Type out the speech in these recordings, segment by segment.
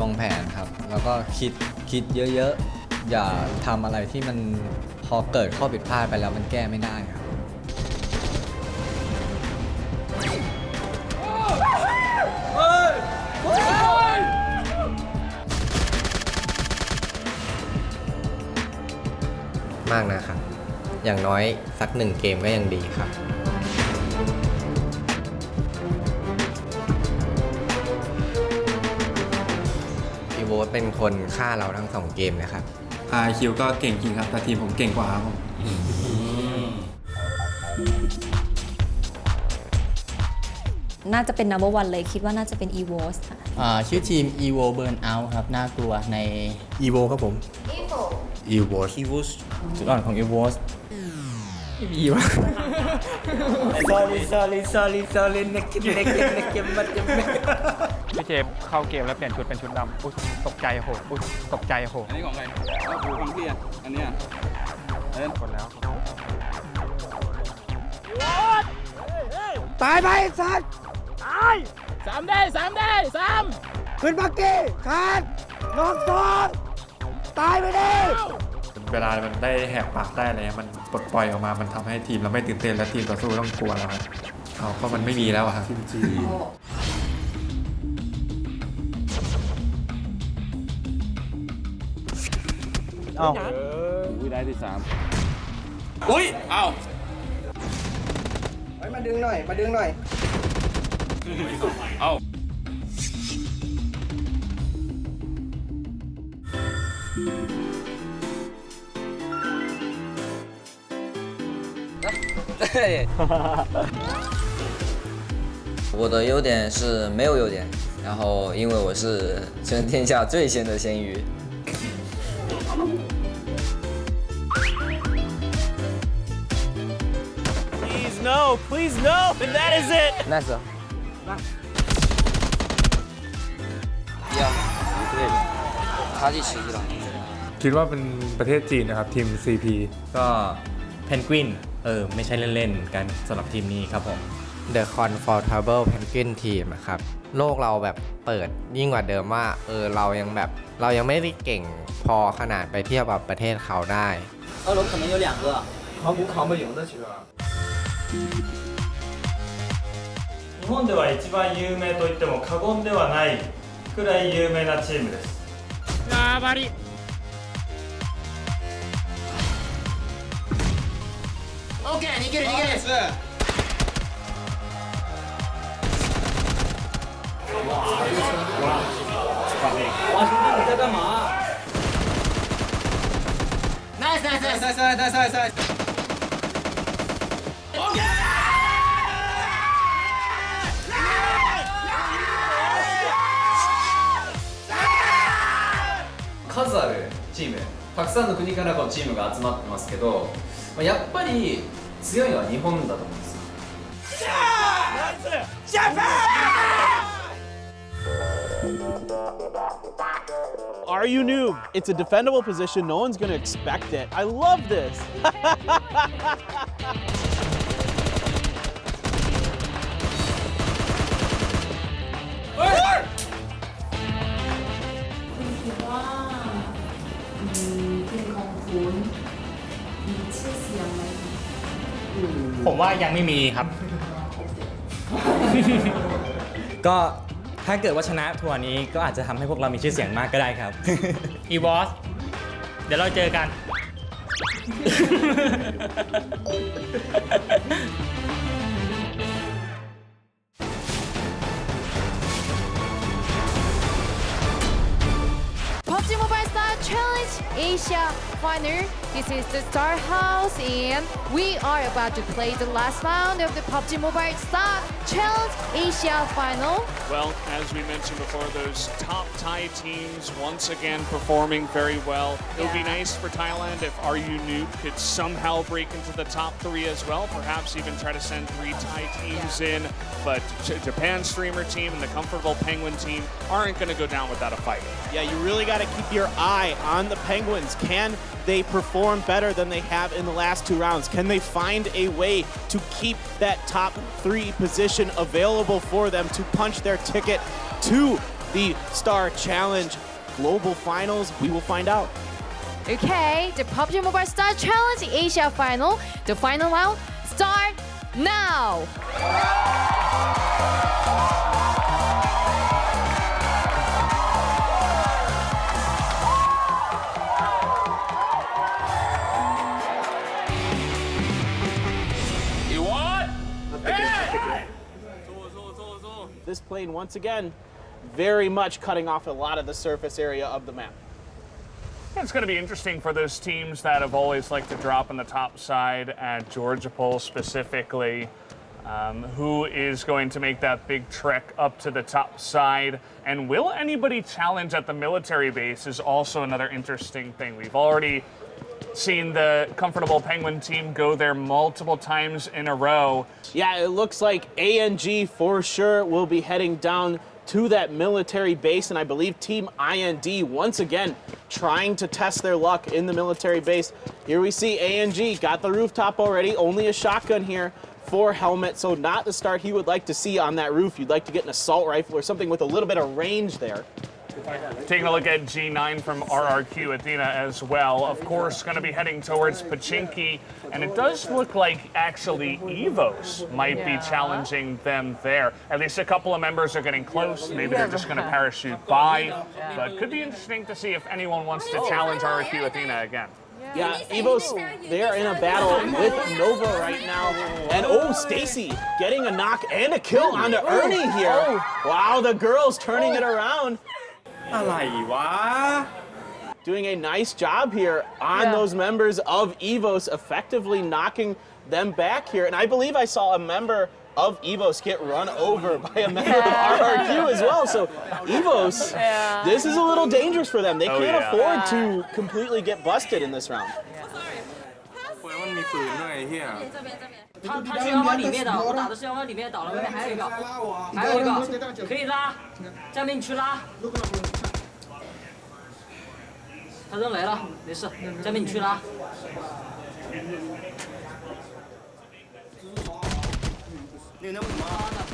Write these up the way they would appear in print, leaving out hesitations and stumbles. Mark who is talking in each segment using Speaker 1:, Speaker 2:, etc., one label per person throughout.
Speaker 1: วางแผนครับแล้วก็คิดเยอะๆอย่าทำอะไรที่มันพอเกิดข้อผิดพลาดไปแล้วมันแก้ไม่ได้ครับ
Speaker 2: มากนะครับอย่างน้อยสัก1 เกมก็ยังดีครับพี่โบ๊ทเป็นคนฆ่าเราทั้ง2 เกมเลยครับ
Speaker 3: คิวก็เก่งจริงครับแต่ทีมผมเก่งกว่าครับผม
Speaker 4: น่าจะเป็น number one เลยคิดว่าน่าจะเป็น EVOS ค่ะ
Speaker 5: ชื่อทีม Evo Burnout ครับน่ากลัวใน
Speaker 6: Evo ครับผม Evo
Speaker 5: จุดอ่อนของ EVOS
Speaker 1: อีวะ
Speaker 5: sorry นักเกมมันจะไม่
Speaker 7: พี่เจมเข้าเกมแล้วเปลี่ยนชุดเป็นชุดดำอุ๊ยตกใจโหอุ๊ยตกใจโห
Speaker 8: อันนี้ของใครเอาดูของพี่อ่ะอันเนี้ยเล่น
Speaker 7: หมดแล้ว
Speaker 6: ตายไปสัตว์ตาย3 ได้ขึ้นบักกี้ขาดนอกซองตายไปดิ
Speaker 3: เวลามันได้แหกปากได้อะไรมันปลดปล่อยออกมามันทำให้ทีมเราไม่ตื่นเต้นและทีมต่อสู้ต้องกลัวแล้วครับเพราะมันไม่มีแล้วครับทีมจี
Speaker 8: ได้ที่3อุ้ยเอ้า
Speaker 6: มาดึงหน่อย
Speaker 8: เอ้า
Speaker 1: 对我的优点是没有优点，然后因为我是全天下最闲的咸鱼。
Speaker 9: Please no, and that is it.
Speaker 1: Nice. 差距10了。
Speaker 3: คิดว่าเป็นประเทศจีนนะครับทีม CP
Speaker 5: ก็เพนกวินไม่ใช่เล่นๆกันสำหรับทีมนี้ครับผม
Speaker 2: The Comfortable Penguin Team นะครับโลกเราแบบเปิดยิ่งกว่าเดิมว่าเรายังไม่ได้เก่งพอขนาดไปเทียบกับประเทศเขาได้
Speaker 9: 龙可能有2个
Speaker 6: 扛不赢的其实
Speaker 9: 日本では一番有名と言っても過言ではないくらい有名なチームです
Speaker 7: やばり
Speaker 9: OK 逃げる哇兄弟你在干嘛？Nice
Speaker 10: 数あるチームたくさんの国からこうチームが集まってますけどやっぱり強いのは日本だと思うんですよ。
Speaker 9: Are you noob? It's a defendable position. No one's going to expect it. I love this.
Speaker 5: ผมว่ายังไม่มีครับ ก็ถ้าเกิดว่าชนะทัวร์นี้ก็อาจจะทำให้พวกเรามีชื่อเสียงมากก็ได้ครับ EVOS เดี๋ยวเราเจอกัน
Speaker 4: PUBG Mobile Star Challenge Asia Final. This is the Star House and we are about to play the last round of the PUBG Mobile Star Challenge Asia Final.
Speaker 11: Well, as we mentioned before, those top Thai teams once again performing very well. It would be nice for Thailand if RU Noob could somehow break into the top 3 as well, perhaps even try to send 3 Thai teams in. But Japan streamer team and the Comfortable Penguin team aren't going to go down without a fight.
Speaker 9: Yeah, you really got to keep your eye on the Penguins. Can they perform better than they have in the last 2 rounds? Can they find a way to keep that top 3 position available for them to punch their ticket to the Star Challenge Global Finals? We will find out.
Speaker 4: Okay, the PUBG Mobile Star Challenge Asia Final, the final round, start now!
Speaker 9: This plane, once again, very much cutting off a lot of the surface area of the map.
Speaker 11: It's going to be interesting for those teams that have always liked to drop on the top side at Georgia Pole specifically. Who is going to make that big trek up to the top side? And will anybody challenge at the military base is also another interesting thing. We've already seen the Comfortable Penguin team go there multiple times in a row.
Speaker 9: Yeah, it looks like ANG for sure will be heading down to that military base, and I believe Team IND once again trying to test their luck in the military base. Here we see ANG got the rooftop already, only a shotgun here for Helmet, so not the start he would like to see on that roof. You'd like to get an assault rifle or something with a little bit of range there.
Speaker 11: Taking a look at G9 from RRQ Athena as well. Of course, going to be heading towards Pachinki, and it does look like actually Evos might be challenging them there. At least a couple of members are getting close. Maybe they're just going to parachute by, but could be interesting to see if anyone wants to challenge RRQ Athena again.
Speaker 9: Yeah, Evos, they're in a battle with Nova right now. And oh, Stacy getting a knock and a kill onto Ernie here. Wow, the girls turning it around. Doing a nice job here on those members of Evos, effectively knocking them back here. And I believe I saw a member of Evos get run over by a member of RRQ as well. So Evos, this is a little dangerous for them. They can't afford to completely get busted in this round.
Speaker 12: 他是要往里面倒，我打的是要往里面倒了，外面还有一个，可以拉，下面你去拉。他扔雷了，没事，下面你去拉。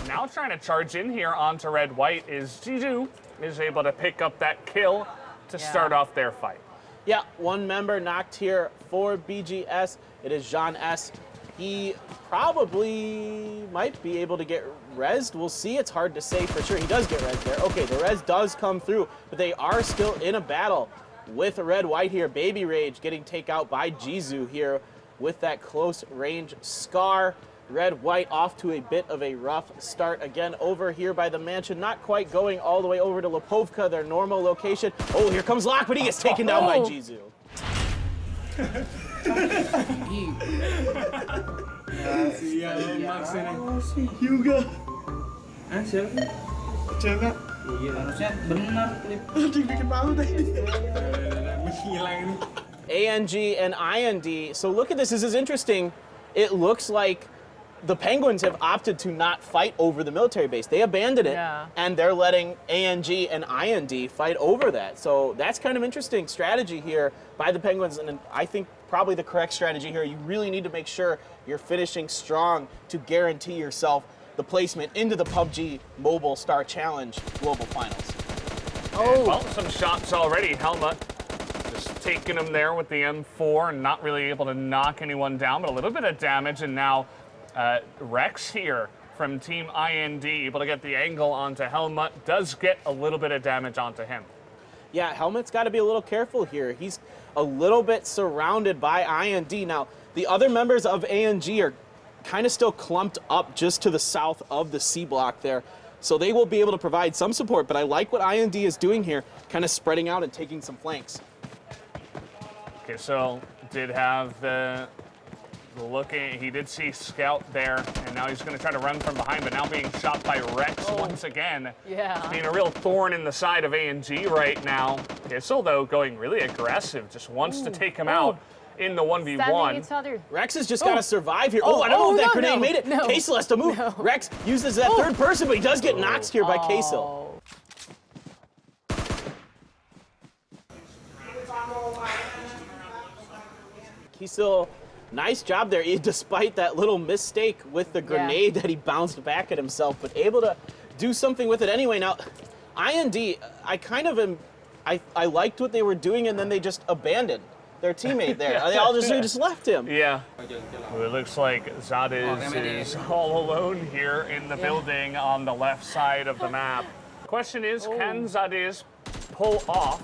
Speaker 11: Now trying to charge in here onto Red White is Jiju is able to pick up that kill to start off their fight.
Speaker 9: Yeah, one member knocked here for BGS. It is Jean S. He probably might be able to get rezzed. We'll see. It's hard to say for sure. He does get rezzed there. Okay, the res does come through, but they are still in a battle with Red White here. Baby Rage getting taken out by Jizu here with that close range Scar. Red White off to a bit of a rough start again over here by the mansion, not quite going all the way over to Lipovka, their normal location. Oh, here comes Locke, but he gets taken down by Jizu.
Speaker 6: Juga. Siapa? Cewek. Iya, harusnya benar klip. Dibikin malu tadi. Menghilang nih.
Speaker 9: ANG and IND. So look at this. This is interesting. It looks like the Penguins have opted to not fight over the military base. They abandoned it, and they're letting ANG and IND fight over that. So that's kind of interesting strategy here by the Penguins, and I think probably the correct strategy here. You really need to make sure you're finishing strong to guarantee yourself the placement into the PUBG Mobile Star Challenge Global Finals.
Speaker 11: And, well, some shots already. Helmut just taking him there with the M4 and not really able to knock anyone down, but a little bit of damage, and now Rex here from Team IND, able to get the angle onto Helmut, does get a little bit of damage onto him.
Speaker 9: Yeah, Helmut's got to be a little careful here. He's a little bit surrounded by IND. Now, the other members of ANG are kind of still clumped up just to the south of the C block there. So they will be able to provide some support, but I like what IND is doing here, kind of spreading out and taking some flanks.
Speaker 11: Okay, so did have the looking, he did see Scout there, and now he's going to try to run from behind, but now being shot by Rex once again.
Speaker 4: Yeah.
Speaker 11: Being a real thorn in the side of ANG right now. Kissel, though, going really aggressive, just wants to take him out in the 1v1.
Speaker 9: Rex has just got to survive here. I don't know if that grenade made it. Kaysel has to move. Rex uses that third person, but he does get knocked here by Kaysel. Kaysel, nice job there, despite that little mistake with the grenade that he bounced back at himself, but able to do something with it anyway. Now, IND, I kind of am, I liked what they were doing, and then they just abandoned their teammate there. They all just left him.
Speaker 11: Yeah. Well, it looks like Zadiz is all alone here in the building on the left side of the map. Question is, can Zadiz pull off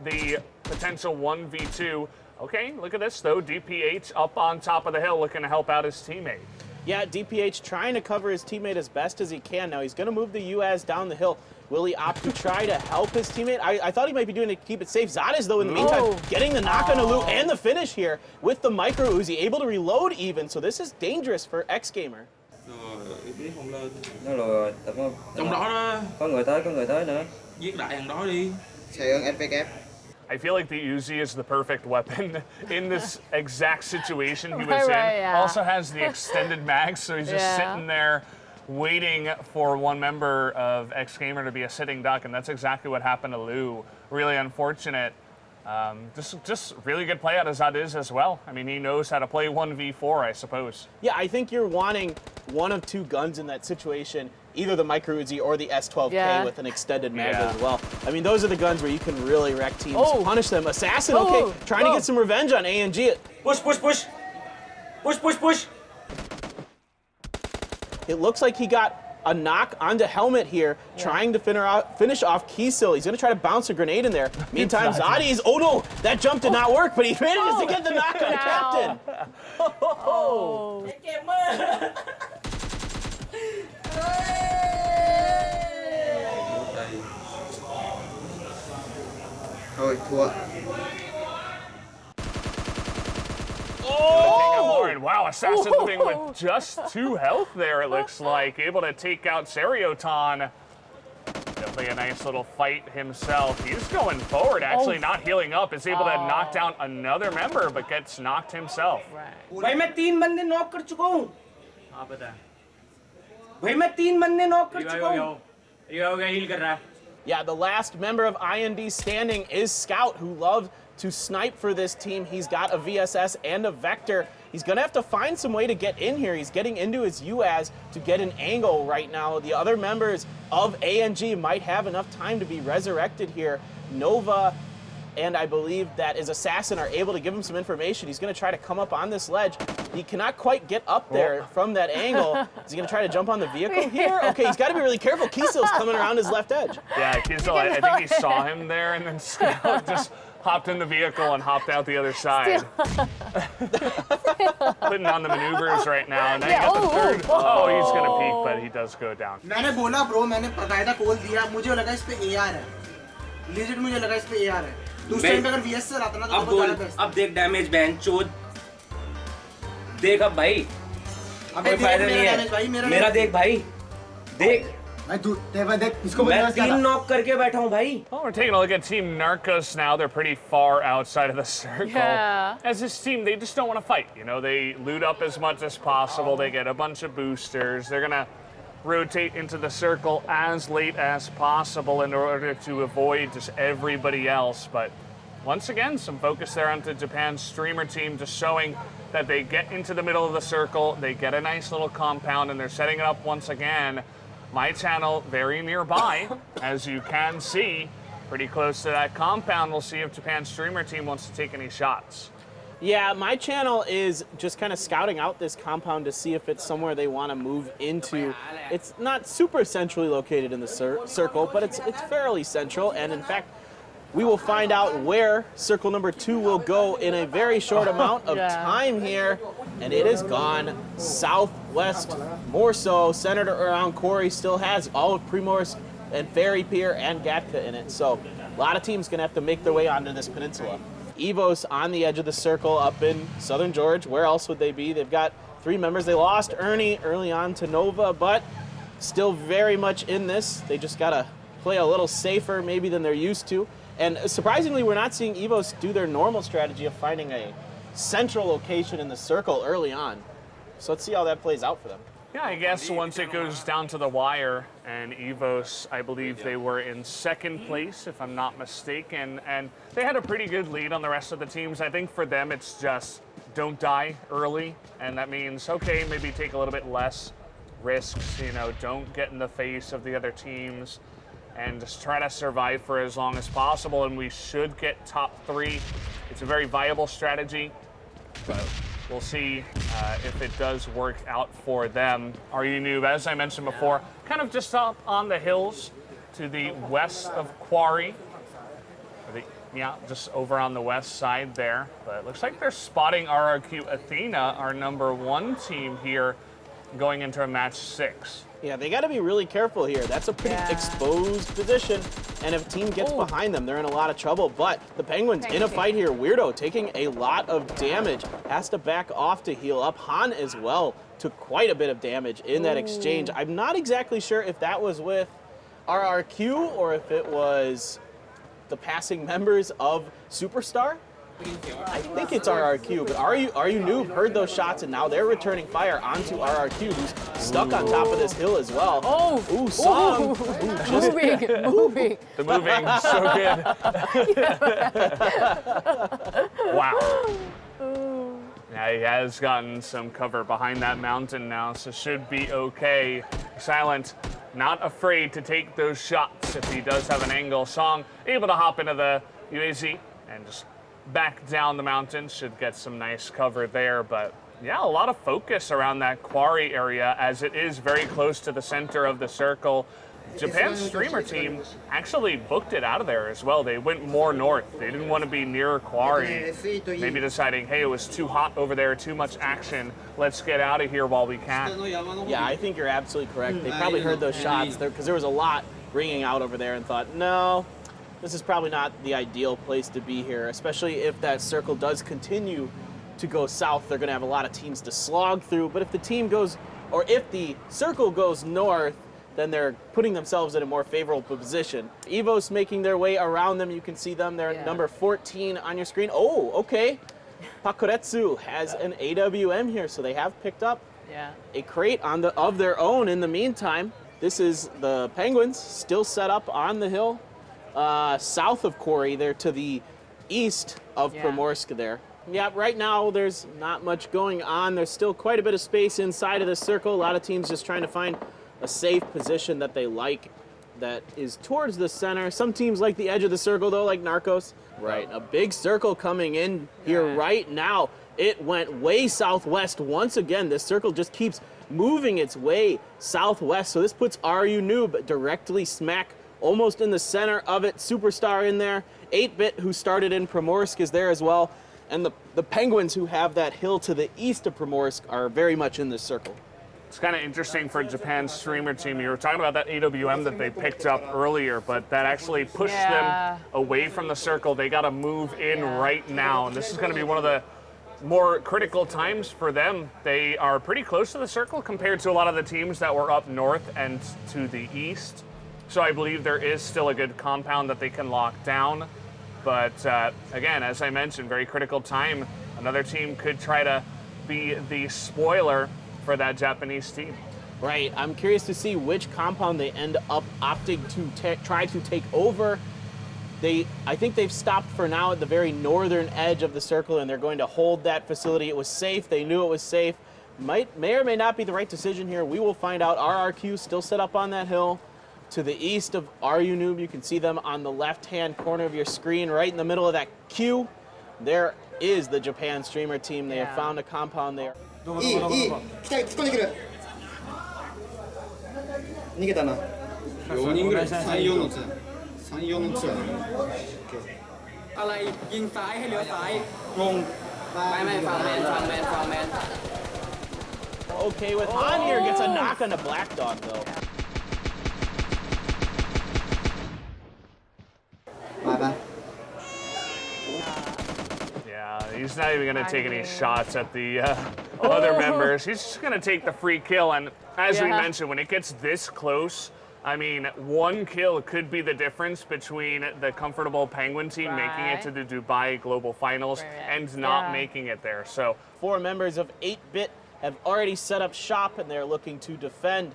Speaker 11: the potential 1v2? Okay, look at this though. DPH up on top of the hill looking to help out his teammate.
Speaker 9: Yeah, DPH trying to cover his teammate as best as he can. Now he's going to move the UAZ down the hill. Will he opt to try to help his teammate? I thought he might be doing it to keep it safe. Zadiz, though, in the meantime, getting the knock on Alu and the finish here with the micro Uzi, able to reload even. So this is dangerous for X Gamer.
Speaker 13: Nó rồi, tập không?
Speaker 8: Trong đó đó.
Speaker 13: Có người tới nữa.
Speaker 8: Giết đại thằng đó đi.
Speaker 11: I feel like the Uzi is the perfect weapon in this exact situation he was in. Also has the extended mag, so he's just sitting there waiting for one member of X Gamer to be a sitting duck, and that's exactly what happened to Lou. Really unfortunate. Just really good play out of Zadiz as well. I mean, he knows how to play 1v4, I suppose.
Speaker 9: Yeah, I think you're wanting one of two guns in that situation, either the micro Uzi or the S12K with an extended mag as well. I mean, those are the guns where you can really wreck teams, punish them. Assassin, okay, trying to get some revenge on ANG.
Speaker 6: Push, push, push. Push, push, push.
Speaker 9: It looks like he got a knock onto Helmet here, trying to finish off Keysil. He's going to try to bounce a grenade in there. Meantime, Zadiz, oh no, that jump did not work, but he manages to get the knock on Captain.
Speaker 13: Thôi, thua.
Speaker 11: Wow, Assassin living with just 2 health there, it looks like. Able to take out Serioton. Definitely a nice little fight himself. He's going forward, actually, not healing up. Is able to knock down another member, but gets knocked himself.
Speaker 6: भाई मैं 3 बंदे knock कर चुका हूँ। हाँ पता है। भाई मैं 3 बंदे नॉक कर चुका हूँ। ये हो गया हील कर रहा है।
Speaker 9: Yeah, the last member of IND standing is Scout, who loves to snipe for this team. He's got a VSS and a Vector. He's going to have to find some way to get in here. He's getting into his UAZ to get an angle right now. The other members of ANG might have enough time to be resurrected here. Nova and I believe that his Assassin are able to give him some information. He's going to try to come up on this ledge. He cannot quite get up there from that angle. Is he going to try to jump on the vehicle here? Okay, he's got to be really careful. Keysil's coming around his left edge.
Speaker 11: Yeah, Keysil, I think he saw him there, and then Scout just hopped in the vehicle and hopped out the other side. Putting on the maneuvers right now. And then you got the third. Oh, he's going to peek, but he does go down.
Speaker 6: मैंने बोला bro, मैंने बकायदा call दिया, मुझे लगा इस पे AR है। Legit मुझे लगा इस पे AR है। दूसरे टाइम पे अगर VS से आता ना तो बहुत ज़्यादा बेस्ट।
Speaker 14: अब देख डैमेज बहन चोद। देख अब भाई। कोई फायदा नहीं है। मेरा देख भाई। देख।
Speaker 11: We're taking a look at Team Narcos now. They're pretty far outside of the circle.
Speaker 4: Yeah.
Speaker 11: As this team, they just don't want to fight. You know, they loot up as much as possible. They get a bunch of boosters. They're going to rotate into the circle as late as possible in order to avoid just everybody else. But once again, some focus there onto Japan's streamer team, just showing that they get into the middle of the circle. They get a nice little compound, and they're setting it up once again. My channel very nearby, as you can see, pretty close to that compound. We'll see if Japan's streamer team wants to take any shots.
Speaker 9: Yeah, my channel is just kind of scouting out this compound to see if it's somewhere they want to move into. It's not super centrally located in the circle, but it's fairly central, and in fact, we will find out where circle number 2 will go in a very short amount of time here. And it is gone southwest, more so centered around Corey. Still has all of Primorsk and Ferry Pier and Gatka in it. So a lot of teams going to have to make their way onto this peninsula. Evos on the edge of the circle up in Southern George. Where else would they be? They've got 3 members. They lost Ernie early on to Nova, but still very much in this. They just got to play a little safer maybe than they're used to. And surprisingly, we're not seeing Evos do their normal strategy of finding a central location in the circle early on. So let's see how that plays out for them.
Speaker 11: Yeah, I guess once it goes down to the wire, and Evos, I believe they were in 2nd place, if I'm not mistaken, and they had a pretty good lead on the rest of the teams. I think for them it's just don't die early, and that means, okay, maybe take a little bit less risks, you know, don't get in the face of the other teams. and just try to survive for as long as possible, and we should get top 3. It's a very viable strategy, but we'll see if it does work out for them. RU Noob, as I mentioned before, kind of just up on the hills to the west of Quarry. Yeah, just over on the west side there. But it looks like they're spotting RRQ Athena, our #1 team here, going into match 6.
Speaker 9: Yeah, they got to be really careful here. That's a pretty exposed position, and if a team gets behind them, they're in a lot of trouble. But the Penguins in a fight here. Weirdo taking a lot of damage, has to back off to heal up. Han as well took quite a bit of damage in that exchange. I'm not exactly sure if that was with RRQ or if it was the passing members of Superstar. I think it's RRQ, but are you Noob heard those shots, and now they're returning fire onto RRQ, who's stuck on top of this hill as well.
Speaker 4: Oh!
Speaker 9: Ooh, Song!
Speaker 4: Moving.
Speaker 11: The moving, so good. Wow. Yeah, he has gotten some cover behind that mountain now, so should be okay. Silent, not afraid to take those shots if he does have an angle. Song able to hop into the UAZ and just back down the mountain, should get some nice cover there. But yeah, a lot of focus around that Quarry area as it is very close to the center of the circle. Japan's streamer team actually booked it out of there as well. They went more north. They didn't want to be near Quarry. Maybe deciding, hey, it was too hot over there, too much action. Let's get out of here while we can.
Speaker 9: Yeah, I think you're absolutely correct. They probably heard those shots because there was a lot ringing out over there and thought, no, this is probably not the ideal place to be here, especially if that circle does continue to go south. They're going to have a lot of teams to slog through. But if the team goes, or if the circle goes north, then they're putting themselves in a more favorable position. Evos making their way around them. You can see them. They're number 14 on your screen. Oh, okay. Pakuretsu has an AWM here, so they have picked up a crate of their own in the meantime. This is the Penguins still set up on the hill south of Quarry. They're to the east of Primorsk there. Yeah, right now there's not much going on. There's still quite a bit of space inside of the circle. A lot of teams just trying to find a safe position that they like that is towards the center. Some teams like the edge of the circle though, like Narcos. Right, a big circle coming in here right now. It went way southwest once again. This circle just keeps moving its way southwest. So this puts RU Noob directly smack almost in the center of it. Superstar in there. 8-Bit, who started in Primorsk, is there as well. And the Penguins, who have that hill to the east of Primorsk, are very much in this circle.
Speaker 11: It's kind of interesting for Japan's streamer team. You were talking about that AWM that they picked up earlier, but that actually pushed them away from the circle. They got to move in right now, and this is going to be one of the more critical times for them. They are pretty close to the circle compared to a lot of the teams that were up north and to the east. So I believe there is still a good compound that they can lock down. But again, as I mentioned, very critical time. Another team could try to be the spoiler for that Japanese team.
Speaker 9: Right, I'm curious to see which compound they end up opting to try to take over. I think they've stopped for now at the very northern edge of the circle, and they're going to hold that facility. It was safe, they knew it was safe. May or may not be the right decision here. We will find out. RRQ still set up on that hill to the east of RU Noob. You can see them on the left-hand corner of your screen, right in the middle of that queue. There is the Japan streamer team. They have found a compound there.
Speaker 13: いい突っ込んでくる逃げたな4人ぐらい3-4の3-4の2อะไรยิงซ้ายให้เลี้ยวซ้ายงงไม่ฟังแมน
Speaker 9: Okay with Han here, gets a knock on the Black Dog though.
Speaker 13: Bye.
Speaker 11: He's not even going to take any shots at the other members. He's just going to take the free kill. And as we mentioned, when it gets this close, I mean, one kill could be the difference between the comfortable Penguin team making it to the Dubai Global Finals and not making it there. So
Speaker 9: 4 members of 8-Bit have already set up shop, and they're looking to defend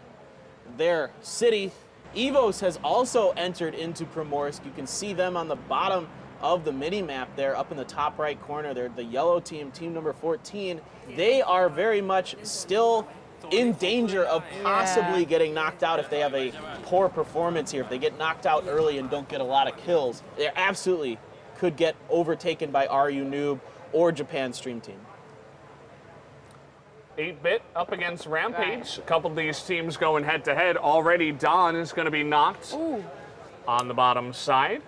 Speaker 9: their city. Evos has also entered into Primorsk. You can see them on the bottom of the mini-map there, up in the top right corner. They're the yellow team, team number 14. They are very much still in danger of possibly getting knocked out if they have a poor performance here. If they get knocked out early and don't get a lot of kills, they absolutely could get overtaken by RU Noob or Japan Stream Team.
Speaker 11: 8-bit up against Rampage. A couple of these teams going head-to-head. Already Don is going to be knocked on the bottom side.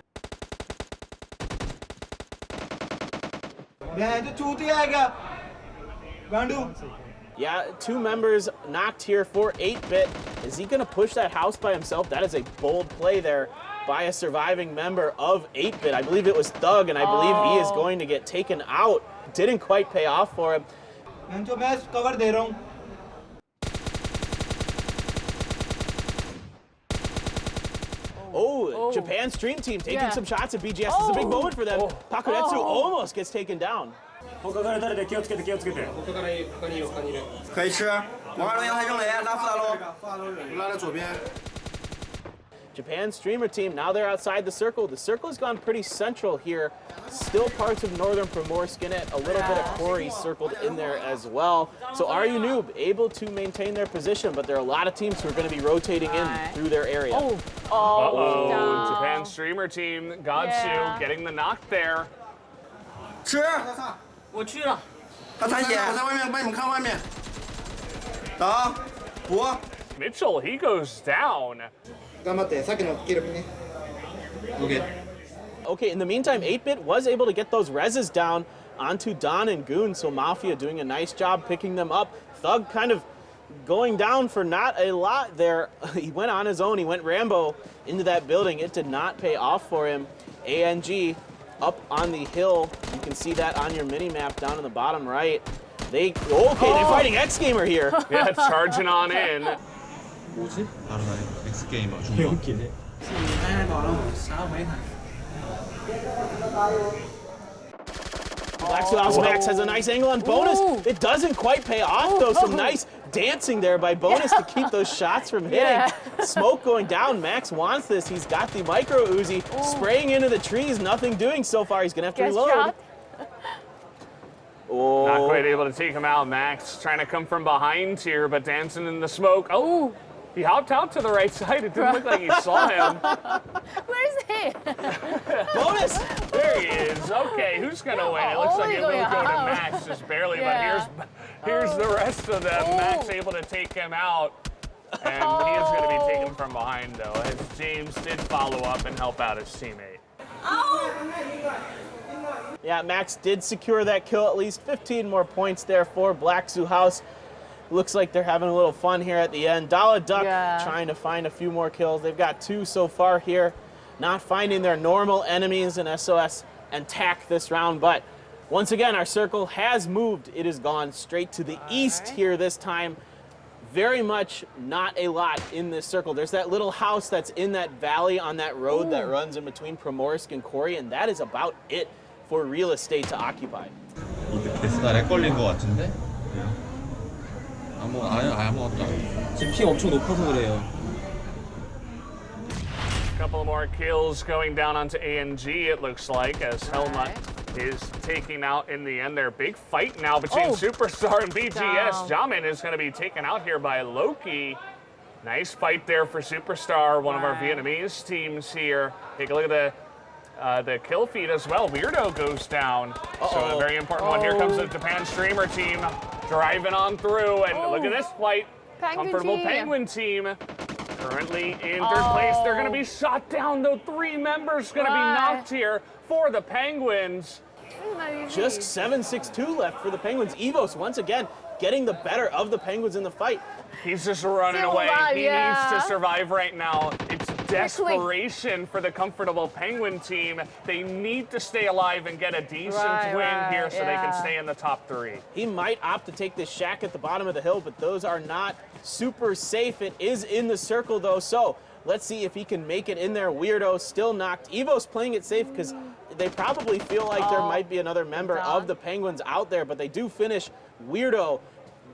Speaker 9: Yeah, 2 members knocked here for 8-bit. Is he going to push that house by himself? That is a bold play there by a surviving member of 8-bit. I believe it was Thug, and I believe he is going to get taken out. Didn't quite pay off for him. Oh, Japan Stream Team taking some shots at BGS. This is a big moment for them. Pakuretsu almost gets taken down. Japan Streamer Team, now they're outside the circle. The circle has gone pretty central here. Still parts of Northern Primorsk in it. A little bit of Corey circled in there as well. So RU Noob able to maintain their position, but there are a lot of teams who are going to be rotating in through their area.
Speaker 11: Japan Streamer Team, Godsu getting the knock there. Mitchell, he goes down.
Speaker 9: Okay, in the meantime, 8-bit was able to get those reses down onto Don and Goon, so Mafia doing a nice job picking them up. Thug kind of going down for not a lot there. He went on his own, he went Rambo into that building. It did not pay off for him. ANG up on the hill. You can see that on your mini-map down in the bottom right. They're fighting X Gamer here.
Speaker 11: Yeah, charging on in.
Speaker 15: 뭐지? 바로 나 X 게이머 중반. 웃기네.
Speaker 9: Black House Max has a nice angle on Bonus. It doesn't quite pay off though. Some nice dancing there by Bonus to keep those shots from hitting. Smoke going down. Max wants this. He's got the micro Uzi spraying into the trees. Nothing doing so far. He's gonna have to reload.
Speaker 11: Not quite able to take him out. Max trying to come from behind here, but dancing in the smoke. Oh, he hopped out to the right side. It didn't look like he saw him.
Speaker 4: Where's he?
Speaker 9: Bonus!
Speaker 11: There he is. Okay, who's going to win? It looks like it will go to Max just barely, but here's the rest of them. Max able to take him out. And he is going to be taken from behind, though, as James did follow up and help out his teammate.
Speaker 9: Yeah, Max did secure that kill, at least 15 more points there for Black Zoo House. Looks like they're having a little fun here at the end. Dala Duck trying to find a few more kills. They've got 2 so far here. Not finding their normal enemies in SOS and TAC this round, but once again, our circle has moved. It has gone straight to the east here this time. Very much not a lot in this circle. There's that little house that's in that valley on that road that runs in between Primorsk and Corey, and that is about it for real estate to occupy.
Speaker 15: 데스가 렉 걸린 것 같은데? 아무것도 아니에요. 지금 피 엄청 높아서 그래요.
Speaker 11: Couple more kills going down onto ANG, it looks like, as Helmut is taking out in the end. Their big fight now between Superstar and BGS. Jamin is going to be taken out here by Loki. Nice fight there for Superstar, one of our Vietnamese teams here. Take a look at the kill feed as well. Weirdo goes down. So a very important one. Here comes the Japan Streamer Team driving on through. And look at this flight. Comfortable Penguin Team. Currently in third place. They're going to be shot down, though. 3 members going to be knocked here for the Penguins.
Speaker 9: Just 7-6-2 left for the Penguins. Evos, once again, getting the better of the Penguins in the fight.
Speaker 11: He's just running away. He needs to survive right now. It's desperation for the comfortable Penguin team. They need to stay alive and get a decent win here so they can stay in the top 3.
Speaker 9: He might opt to take this shack at the bottom of the hill, but those are not super safe. It is in the circle, though, so let's see if he can make it in there. Weirdo still knocked. Evo's playing it safe because they probably feel like there might be another member of the Penguins out there, but they do finish Weirdo.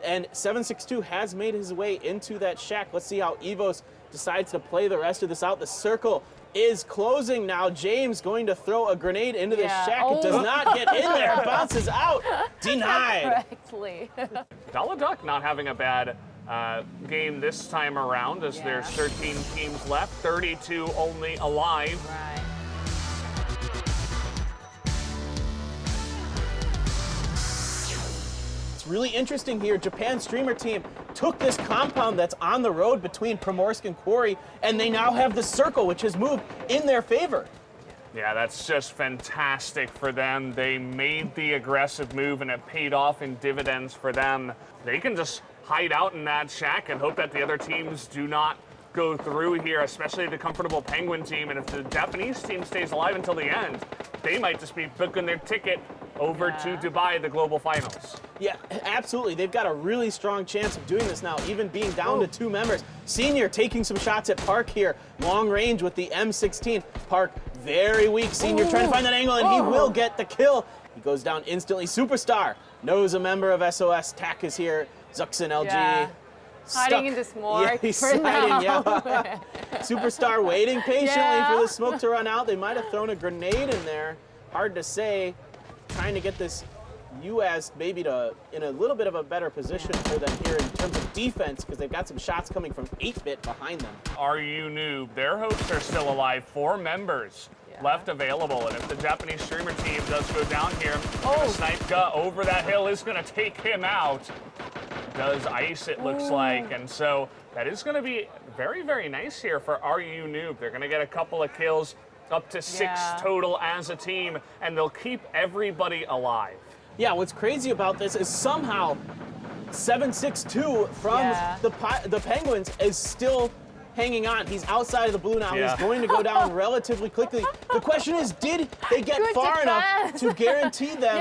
Speaker 9: And 7-6-2 has made his way into that shack. Let's see how Evos decides to play the rest of this out. The circle is closing now. James going to throw a grenade into the shack. It does not get in there. Bounces out. Denied.
Speaker 4: Correctly.
Speaker 11: Dala Duck not having a bad game this time around, as there's 13 teams left, 32 only alive.
Speaker 4: Right.
Speaker 9: It's really interesting here. Japan's streamer team took this compound that's on the road between Primorsk and Quarry, and they now have the circle, which has moved in their favor.
Speaker 11: Yeah, that's just fantastic for them. They made the aggressive move and it paid off in dividends for them. They can just hide out in that shack and hope that the other teams do not go through here, especially the comfortable Penguin team. And if the Japanese team stays alive until the end, they might just be booking their ticket over to Dubai, the global finals.
Speaker 9: Yeah, absolutely. They've got a really strong chance of doing this now, even being down to 2 members. Senior taking some shots at Park here, long range with the M16. Park very weak. Senior trying to find that angle, and he will get the kill. He goes down instantly. Superstar knows a member of SOS. Tak is here. Zuxin LG.
Speaker 4: Yeah.
Speaker 9: Stuck.
Speaker 4: Hiding in the smoke.
Speaker 9: Yeah, he's
Speaker 4: for
Speaker 9: hiding,
Speaker 4: now.
Speaker 9: yeah. Superstar waiting patiently
Speaker 4: Yeah.
Speaker 9: for the smoke to run out. They might have thrown a grenade in there. Hard to say. Trying to get this US maybe in a little bit of a better position for them here in terms of defense, because they've got some shots coming from 8-bit behind them.
Speaker 11: Are you noob? Their hopes are still alive. 4 members left available, and if the Japanese streamer team does go down here, Snipe over that hill is going to take him out. Does ice, it looks like, and so that is going to be very, very nice here for Are You Noob. They're going to get a couple of kills, up to 6 total as a team, and they'll keep everybody alive.
Speaker 9: Yeah, what's crazy about this is somehow 762 from the Penguins is still hanging on. He's outside of the blue now. He's going to go down relatively quickly. The question is, did they get far enough to guarantee them?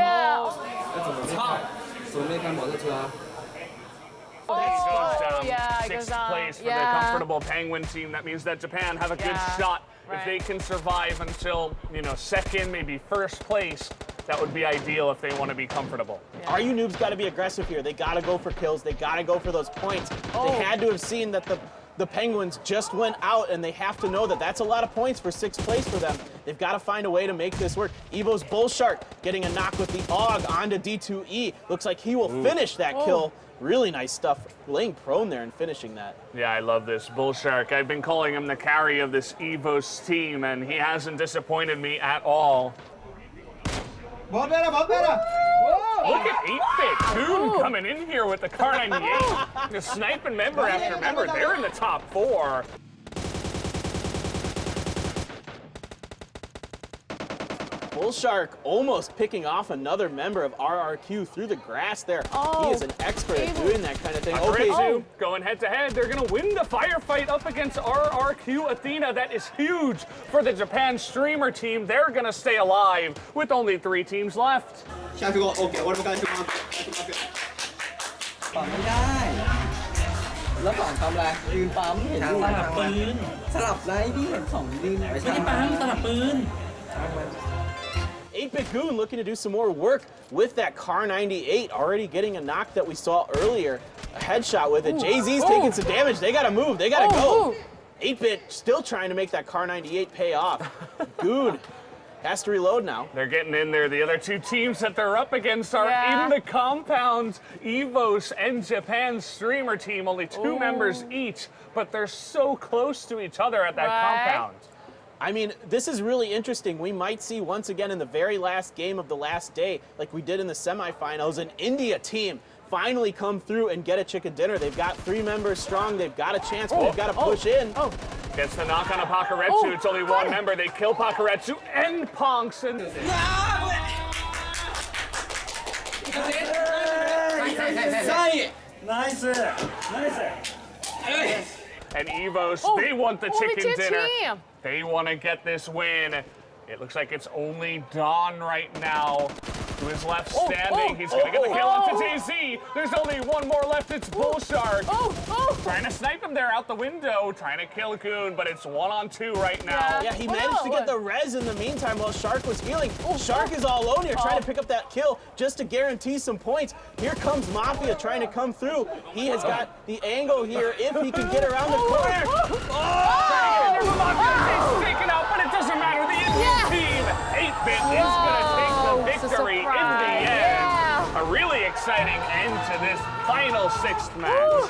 Speaker 11: Sixth place for the comfortable Penguin team. That means that Japan have a good shot. If they can survive until, second, maybe first place, that would be ideal if they want to be comfortable.
Speaker 9: Are You Noobs got to be aggressive here. They got to go for kills. They got to go for those points. They had to have seen that the Penguins just went out, and they have to know that that's a lot of points for 6th place for them. They've got to find a way to make this work. Evo's Bullshark getting a knock with the AUG onto D2E. Looks like he will finish that kill. Really nice stuff, laying prone there and finishing that.
Speaker 11: Yeah, I love this Bullshark. I've been calling him the carry of this Evos team, and he hasn't disappointed me at all.
Speaker 6: Look at
Speaker 11: 8-bit Toon coming in here with the Kar98. Just sniping member after member. They're in the top 4.
Speaker 9: Bullshark almost picking off another member of RRQ through the grass there. He is an expert at doing that kind of thing.
Speaker 11: Okay, going head to head. They're going to win the firefight up against RRQ Athena. That is huge for the Japan streamer team. They're going to stay alive with only 3 teams left.
Speaker 16: แล้วสองทำอะไรยืนปั๊มเห็นอยู่สลับปืนสลับไรพี่เห็นสองยืนไม่ใช่ปั๊มสลับปืน
Speaker 9: 8-bit Goon looking to do some more work with that Kar98, already getting a knock that we saw earlier. A headshot with it. Jay-Z's taking some damage. They gotta move. They gotta go. 8-bit still trying to make that Kar98 pay off. Goon has to reload now.
Speaker 11: They're getting in there. The other 2 teams that they're up against are in the compound. Evos and Japan's streamer team, only 2 members each, but they're so close to each other at that compound.
Speaker 9: I mean, this is really interesting. We might see once again in the very last game of the last day, like we did in the semifinals, an India team finally come through and get a chicken dinner. They've got 3 members strong. They've got a chance, but they've got to push in.
Speaker 11: Gets the knock on a Pakaretsu. It's only 1 member. They kill Pakaretsu and Ponks. And
Speaker 6: Nice.
Speaker 11: And Evos, they want the chicken dinner. They want to get this win. It looks like it's only Don right now who is left standing. He's going to get the kill onto Jay-Z. There's only 1 more left. It's Bullshark. Trying to snipe him there out the window, trying to kill Goon, but it's 1-on-2 right now.
Speaker 9: Yeah, he managed to get the res in the meantime while Shark was healing. Shark is all alone here trying to pick up that kill just to guarantee some points. Here comes Mafia trying to come through. He has got the angle here if he can get around the corner.
Speaker 11: Mafia's taken out, but it doesn't matter. The Indian team, 8-bit, is going to take the victory in the end. A really exciting end to this final sixth match.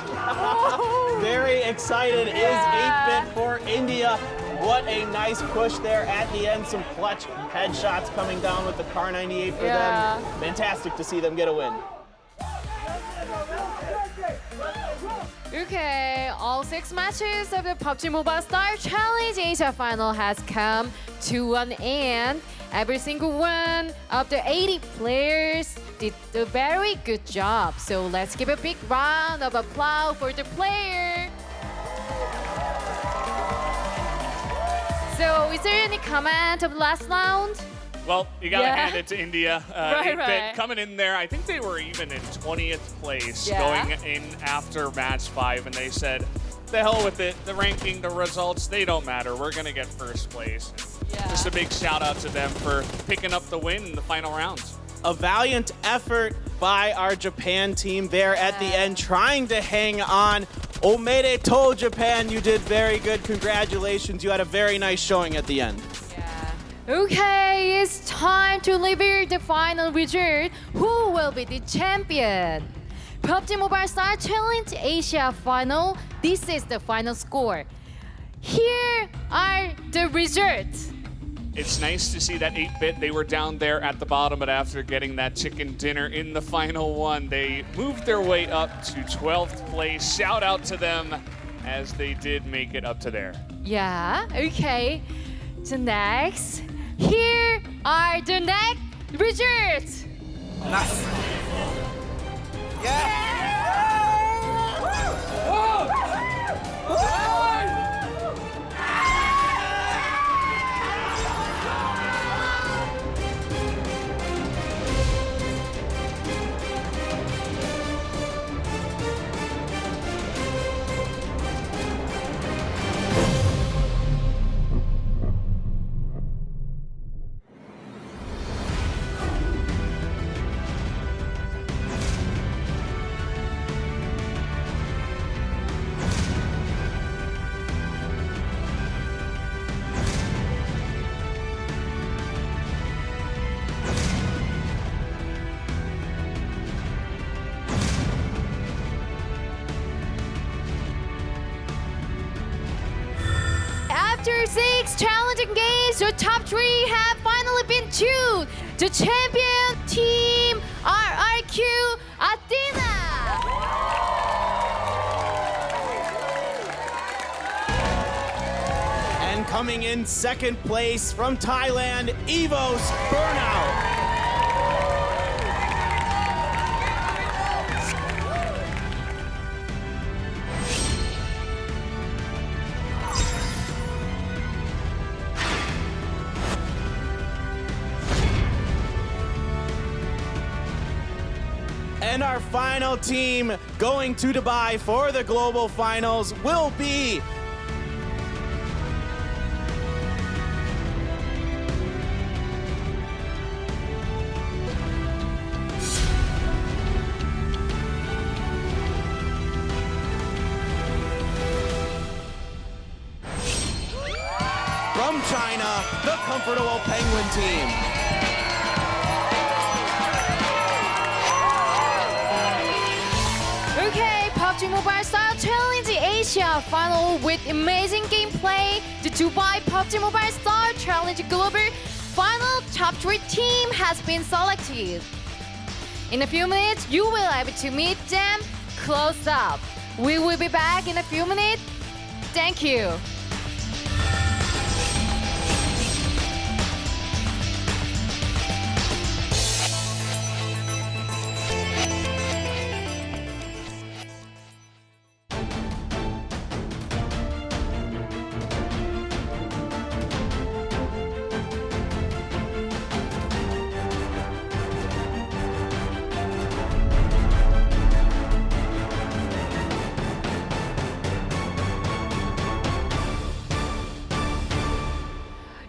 Speaker 9: Very excited is 8-bit for India. What a nice push there at the end. Some clutch headshots coming down with the Car 98 for them. Fantastic to see them get a win.
Speaker 4: Okay, all 6 matches of the PUBG Mobile Star Challenge Asia Final has come to an end. Every single one of the 80 players did a very good job. So let's give a big round of applause for the player. So is there any comment of the last round?
Speaker 11: Well, you gotta hand it to India.
Speaker 4: Right,
Speaker 11: 8-bit
Speaker 4: right.
Speaker 11: coming in there. I think they were even in 20th place going in after match 5, and they said, the hell with it. The ranking, the results, they don't matter. We're gonna get first place. Just a big shout out to them for picking up the win in the final rounds.
Speaker 9: A valiant effort by our Japan team there at the end, trying to hang on. Omedetou, Japan, you did very good. Congratulations. You had a very nice showing at the end.
Speaker 4: Okay, it's time to reveal the final result. Who will be the champion? PUBG Mobile Star Challenge Asia Final. This is the final score. Here are the results.
Speaker 11: It's nice to see that 8-bit, they were down there at the bottom, but after getting that chicken dinner in the final one, they moved their way up to 12th place. Shout out to them as they did make it up to there.
Speaker 4: Yeah, okay. So next, here are the next results. After 6 challenging games, the top 3 have finally been chosen. The champion team RRQ Athena.
Speaker 9: And coming in second place from Thailand, Evo's Burnout. And our final team going to Dubai for the global finals will be from China, the Comfortable Penguin team.
Speaker 4: Okay, PUBG Mobile Star Challenge Asia Final with amazing gameplay. The Dubai PUBG Mobile Star Challenge Global Final top 3 team has been selected. In a few minutes, you will be able to meet them close up. We will be back in a few minutes. Thank you.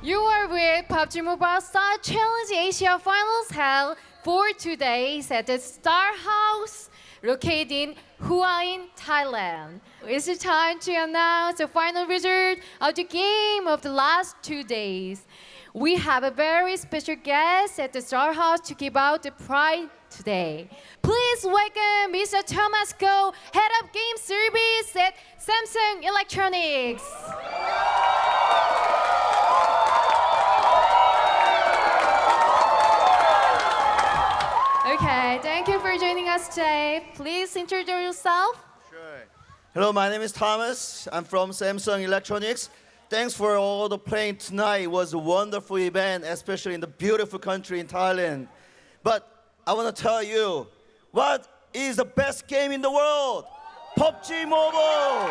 Speaker 4: You are with PUBG Mobile Star Challenge Asia Finals held for 2 days at the Star House located in Hua Hin, Thailand. It's time to announce the final result of the game of the last 2 days. We have a very special guest at the Star House to give out the prize today. Please welcome Mr. Thomas Go, Head of Game Service at Samsung Electronics. Okay, thank you for joining us today. Please introduce yourself.
Speaker 17: Hello, my name is Thomas. I'm from Samsung Electronics. Thanks for all the playing tonight. It was a wonderful event, especially in the beautiful country in Thailand. But I want to tell you, what is the best game in the world? PUBG Mobile.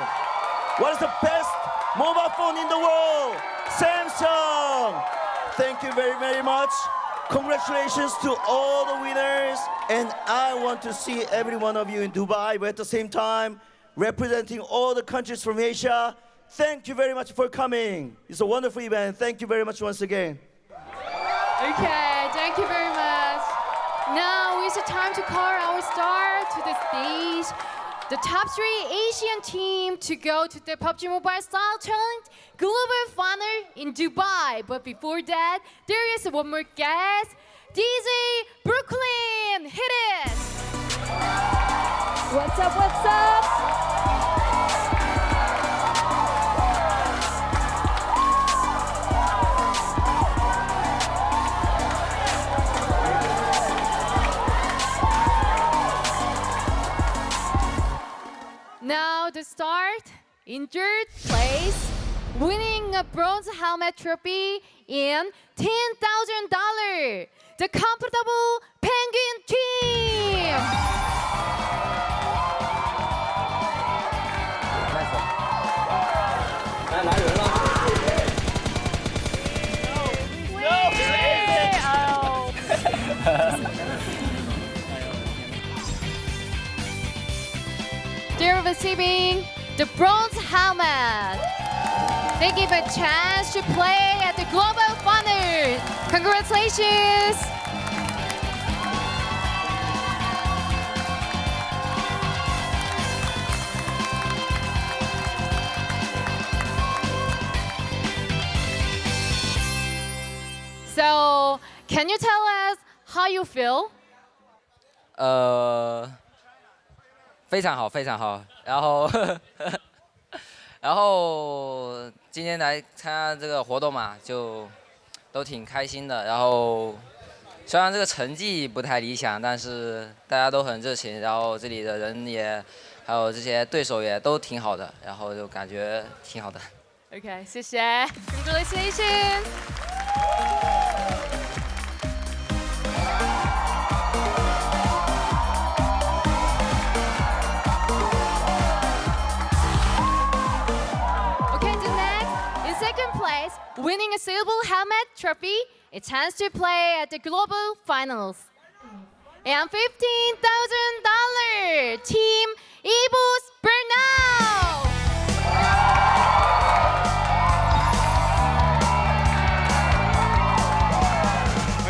Speaker 17: What is the best mobile phone in the world? Samsung. Thank you very, very much. Congratulations to all the winners. And I want to see every one of you in Dubai, but at the same time, representing all the countries from Asia. Thank you very much for coming. It's a wonderful event. Thank you very much once again.
Speaker 4: Okay, thank you very much. Now it's time to call our star to the stage. The top 3 Asian team to go to the PUBG Mobile Style Challenge Global Final in Dubai. But before that, there is one more guest. DJ Brooklyn, hit it!
Speaker 18: What's up, what's up?
Speaker 4: Now the start, in third place, winning a bronze helmet trophy and $10,000, the Comfortable Penguin team. They're receiving the bronze helmet. They give a chance to play at the Global Finals. Congratulations! So, can you tell us how you feel?
Speaker 19: 非常好，非常好。然后，然后今天来参加这个活动嘛，就都挺开心的。然后虽然这个成绩不太理想，但是大家都很热情，然后这里的人也，还有这些对手也都挺好的，然后就感觉挺好的。
Speaker 4: Okay, 谢谢 Congratulations! Winning a silver helmet trophy, a chance to play at the Global Finals. And $15,000, Team Ep6 Burnout!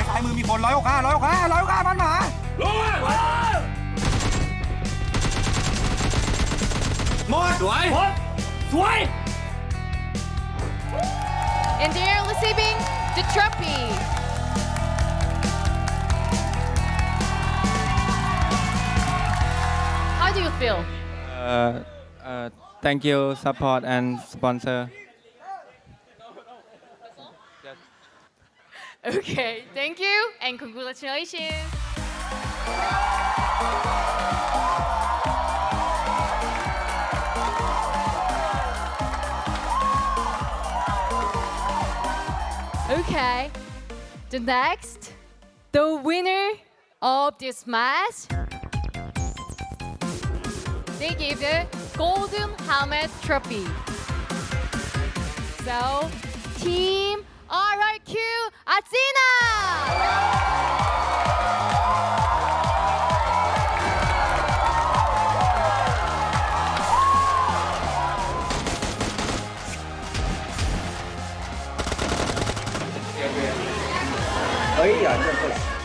Speaker 6: ซ้ายมือมีคน165มันหมาลุยหมดสวยสวย
Speaker 4: And they're receiving the trophy. How do you feel?
Speaker 7: Thank you, support and sponsor.
Speaker 4: Okay, thank you and congratulations. Okay, the next, the winner of this match, they give the golden helmet trophy. So, Team RRQ Athena!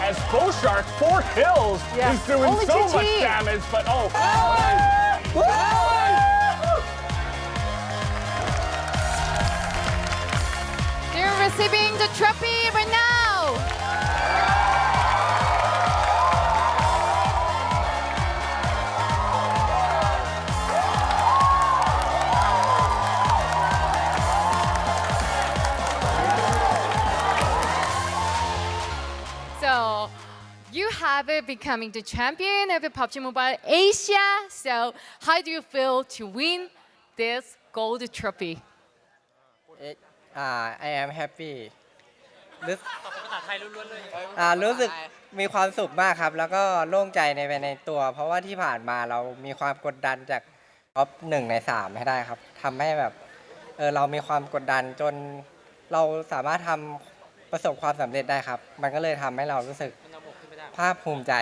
Speaker 20: As Shark, 4 kills,
Speaker 4: yeah.
Speaker 20: He's doing
Speaker 4: Only
Speaker 20: so
Speaker 4: two
Speaker 20: much
Speaker 4: teams.
Speaker 20: damage, but oh.
Speaker 4: They're receiving the trophy right now. have becoming the champion of the PUBG Mobile Asia. So how do you feel to win this gold trophy?
Speaker 2: I am happy รู้สึกมีความสุขมากครับแล้วก็โล่งใจในตัวเพราะว่าที่ผ่านมาเรามีความกดดันจากท็อป1 ใน 3ให้ได้ครับทำให้แบบเรามีความกดดันจนเราสามารถทำประสบความสำเร็จได้ครับมันก็เลยทำให้เรารู้สึกภาคภูมิใจ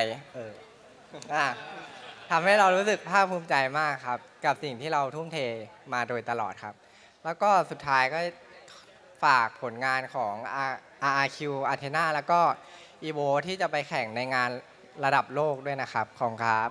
Speaker 2: ทำให้เรารู้สึกภาคภูมิใจมากครับกับสิ่งที่เราทุ่มเทมาโดยตลอดครับแล้วก็สุดท้ายก็ฝากผลงานของ RRQ Athena แล้วก็ Evo ที่จะไปแข่งในงานระดับโลกด้วยนะครับขอบคุณครับ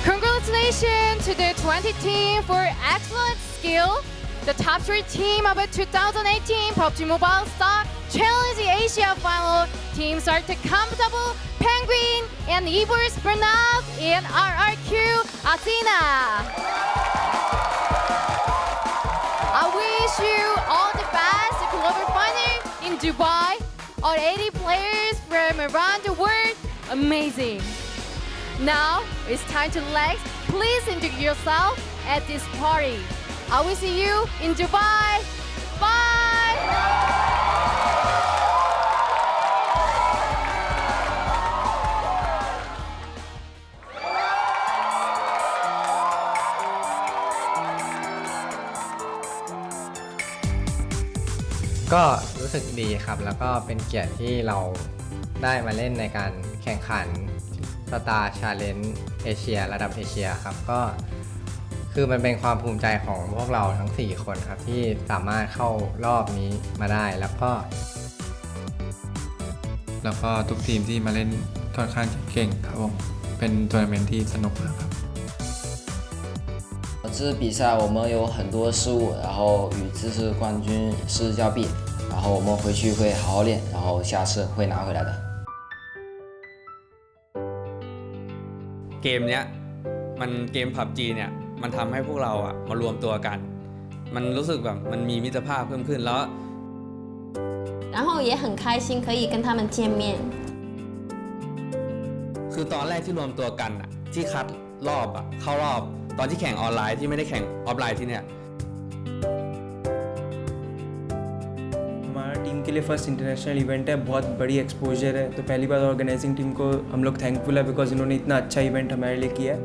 Speaker 4: Congratulations to the 20 team for excellent skill. The top 3 team of the 2018 PUBG Mobile Star Challenge Asia Final teams are the Comfortable Penguin and Evers Pranav and RRQ Athena. I wish you all the best global final in Dubai. All 80 players from around the world, amazing. Now it's time to relax. Please enjoy yourself at this party. I will see you in Dubai. Bye.
Speaker 2: ก็รู้สึกดีครับแล้วก็เป็นเกียรติที่เราได้มาเล่นในการแข่งขัน Star Challenge เอเชียระดับเอเชียครับก็คือมันเป็นความภูมิใจของพวกเราทั้ง4คนครับที่สามารถเข้ารอบนี้มาได้แล้วก็
Speaker 3: ทุกทีมที่มาเล่นค่อนข้างเก่งครับผมเป็นทัวร์นาเมนต์ที่สนุกมากครับ
Speaker 18: 这次比赛我们有很多失误，然后与这次冠军失之交臂，然后我们回去会好好练，然后下次会拿回来的。
Speaker 8: เกมเนี้ยมันเกม PUBG เนี่ยมันทำให้พวกเราอะมารวมตัวกันมันรู้สึกแบบมันมีมิตรภาพเพิ่มขึ้นแล้ว
Speaker 21: 然后也很开心可以跟他们见面
Speaker 8: คือตอนแรกที่รวมตัวกันอะที่คัดรอบอะเข้ารอบตอนที่แข่งออนไลน์ที่ไม่ได้แข่งออฟไลน์ที่เนี่ย
Speaker 22: हमारा team के लिए first international event है बहुत बड़ी exposure है तो पहली बार organising team को हम लोग थैंकफुल है बिकॉज इन्होंने इतना अच्छा इवेंट हमारे लिए किया है